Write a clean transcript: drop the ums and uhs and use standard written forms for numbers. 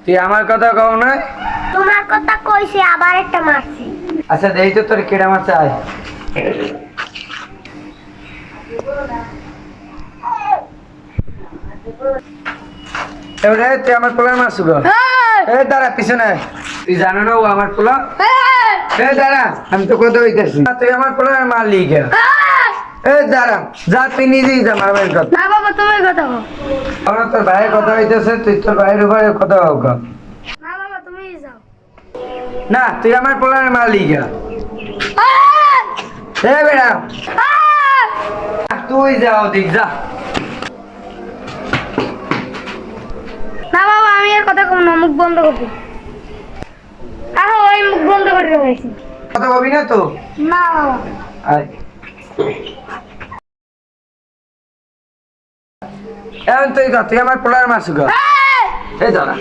তুই আমার কথা কও না? তোমার কথা কইছি আবার একটা মারছি। আচ্ছা দেই তো তোর কেডা মারছে আয়। এবারে তুই আমার পোলা মারছু গো। এই দাঁড়া পিছনে আয়। তুই জানো না ও আমার পোলা? এই দাঁড়া আমি তো কথা হইতেছি। তুই আমার পোলা মারলি কে? এই দাঁড়া যা তুই নিজেই যা মারবেন কথা। না বাবা তুমি কথা কও। আমরা তোর ভাইয়ের কথা হইতেছে তুই তোর ভাইয়ের উপরে কথা হোক। না বাবা তুমি যাও। না তুই আমার পোলা মারলি কে? এ বেড়া তুই যাও দিক যা। না বাবা আমি আর কথা কম না, মুখ বন্ধ করবো। আহ ওই মুখ বন্ধ করে রেখেছি। কথা কবি না তো? না বাবা। আয় এখন তুই কর, তুই আমার পোলার মারছু গো। এই দাঁড়া